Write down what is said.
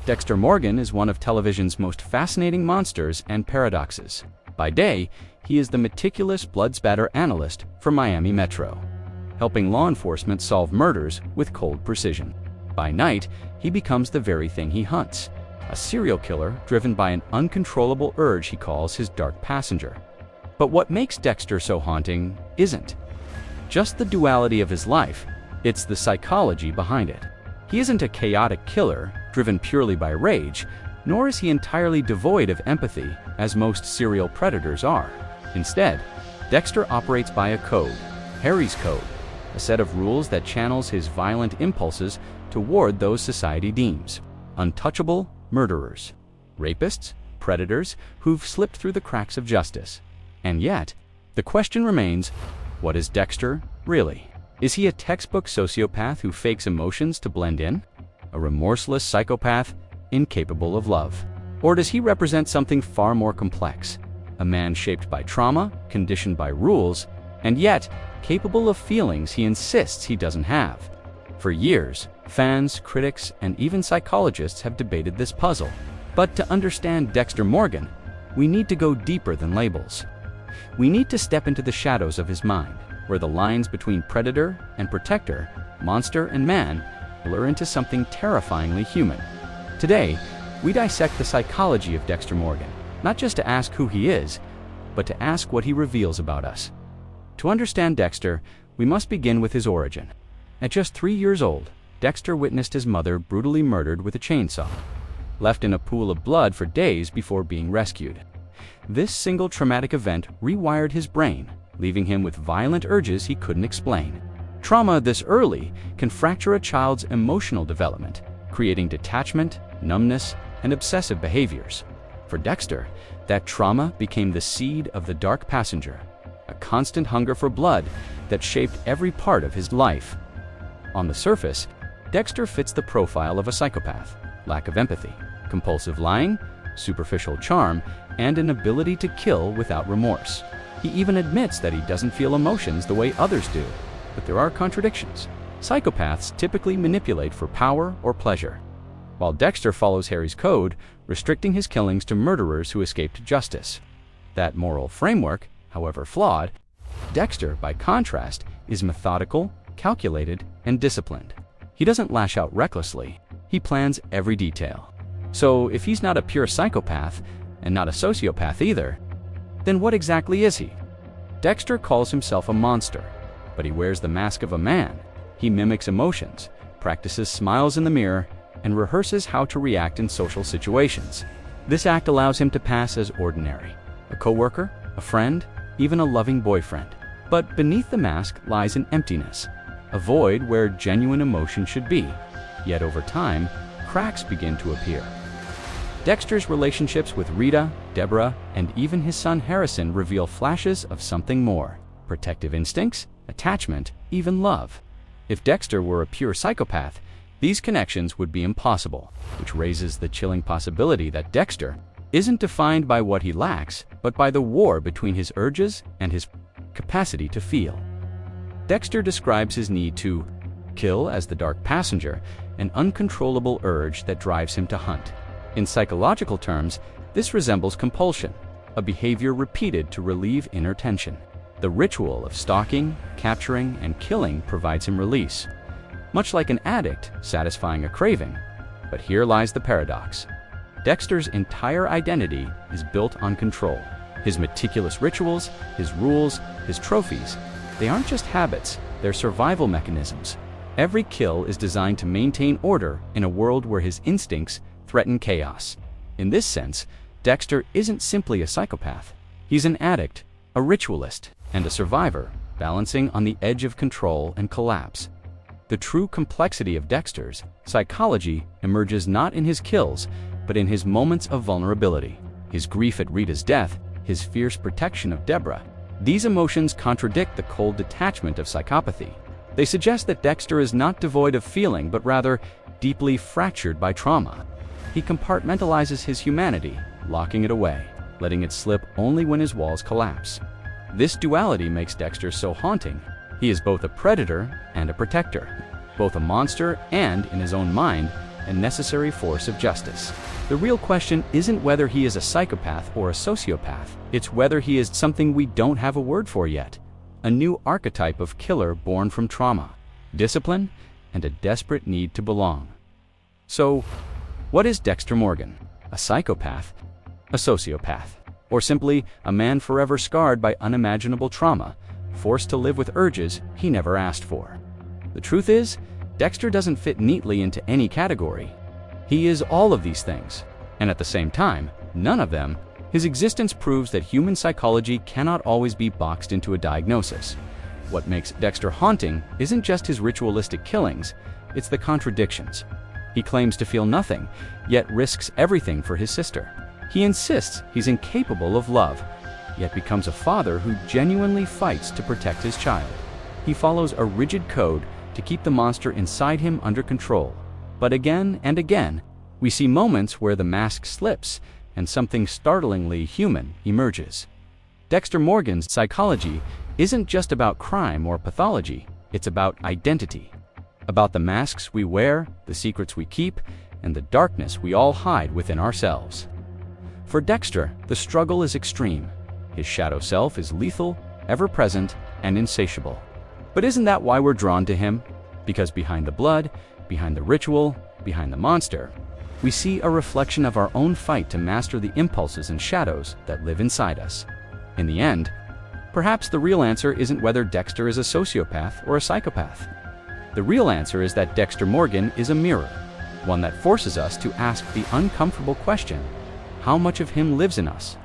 Dexter Morgan is one of television's most fascinating monsters and paradoxes. By day, he is the meticulous blood spatter analyst for Miami Metro, helping law enforcement solve murders with cold precision. By night, he becomes the very thing he hunts, a serial killer driven by an uncontrollable urge he calls his dark passenger. But what makes Dexter so haunting isn't just the duality of his life, it's the psychology behind it. He isn't a chaotic killer driven purely by rage, nor is he entirely devoid of empathy, as most serial predators are. Instead, Dexter operates by a code, Harry's Code, a set of rules that channels his violent impulses toward those society deems untouchable murderers, rapists, predators who've slipped through the cracks of justice. And yet, the question remains, what is Dexter really? Is he a textbook sociopath who fakes emotions to blend in? A remorseless psychopath incapable of love? Or does he represent something far more complex? A man shaped by trauma, conditioned by rules, and yet capable of feelings he insists he doesn't have. For years, fans, critics, and even psychologists have debated this puzzle. But to understand Dexter Morgan, we need to go deeper than labels. We need to step into the shadows of his mind, where the lines between predator and protector, monster and man, blur into something terrifyingly human. Today, we dissect the psychology of Dexter Morgan, not just to ask who he is, but to ask what he reveals about us. To understand Dexter, we must begin with his origin. At just 3 years old, Dexter witnessed his mother brutally murdered with a chainsaw, left in a pool of blood for days before being rescued. This single traumatic event rewired his brain, leaving him with violent urges he couldn't explain. Trauma this early can fracture a child's emotional development, creating detachment, numbness, and obsessive behaviors. For Dexter, that trauma became the seed of the dark passenger, a constant hunger for blood that shaped every part of his life. On the surface, Dexter fits the profile of a psychopath: lack of empathy, compulsive lying, superficial charm, and an ability to kill without remorse. He even admits that he doesn't feel emotions the way others do. But there are contradictions. Psychopaths typically manipulate for power or pleasure, while Dexter follows Harry's code, restricting his killings to murderers who escaped justice. That moral framework, however flawed, Dexter, by contrast, is methodical, calculated, and disciplined. He doesn't lash out recklessly. He plans every detail. So if he's not a pure psychopath, and not a sociopath either, then what exactly is he? Dexter calls himself a monster, but he wears the mask of a man. He mimics emotions, practices smiles in the mirror, and rehearses how to react in social situations. This act allows him to pass as ordinary, a coworker, a friend, even a loving boyfriend. But beneath the mask lies an emptiness, a void where genuine emotion should be. Yet over time, cracks begin to appear. Dexter's relationships with Rita, Deborah, and even his son Harrison reveal flashes of something more: protective instincts, attachment, even love. If Dexter were a pure psychopath, these connections would be impossible, which raises the chilling possibility that Dexter isn't defined by what he lacks, but by the war between his urges and his capacity to feel. Dexter describes his need to kill as the dark passenger, an uncontrollable urge that drives him to hunt. In psychological terms, this resembles compulsion, a behavior repeated to relieve inner tension. The ritual of stalking, capturing, and killing provides him release, much like an addict satisfying a craving. But here lies the paradox. Dexter's entire identity is built on control. His meticulous rituals, his rules, his trophies, they aren't just habits, they're survival mechanisms. Every kill is designed to maintain order in a world where his instincts threaten chaos. In this sense, Dexter isn't simply a psychopath. He's an addict, a ritualist, and a survivor, balancing on the edge of control and collapse. The true complexity of Dexter's psychology emerges not in his kills, but in his moments of vulnerability. His grief at Rita's death, his fierce protection of Deborah. These emotions contradict the cold detachment of psychopathy. They suggest that Dexter is not devoid of feeling, but rather deeply fractured by trauma. He compartmentalizes his humanity, locking it away, letting it slip only when his walls collapse. This duality makes Dexter so haunting. He is both a predator and a protector, both a monster and, in his own mind, and necessary force of justice. The real question isn't whether he is a psychopath or a sociopath, it's whether he is something we don't have a word for yet. A new archetype of killer born from trauma, discipline, and a desperate need to belong. So, what is Dexter Morgan? A psychopath? A sociopath? Or simply a man forever scarred by unimaginable trauma, forced to live with urges he never asked for? The truth is, Dexter doesn't fit neatly into any category. He is all of these things, and at the same time, none of them. His existence proves that human psychology cannot always be boxed into a diagnosis. What makes Dexter haunting isn't just his ritualistic killings, it's the contradictions. He claims to feel nothing, yet risks everything for his sister. He insists he's incapable of love, yet becomes a father who genuinely fights to protect his child. He follows a rigid code to keep the monster inside him under control. But again and again, we see moments where the mask slips and something startlingly human emerges. Dexter Morgan's psychology isn't just about crime or pathology, it's about identity. About the masks we wear, the secrets we keep, and the darkness we all hide within ourselves. For Dexter, the struggle is extreme. His shadow self is lethal, ever-present, and insatiable. But isn't that why we're drawn to him? Because behind the blood, behind the ritual, behind the monster, we see a reflection of our own fight to master the impulses and shadows that live inside us. In the end, perhaps the real answer isn't whether Dexter is a sociopath or a psychopath. The real answer is that Dexter Morgan is a mirror, one that forces us to ask the uncomfortable question: how much of him lives in us?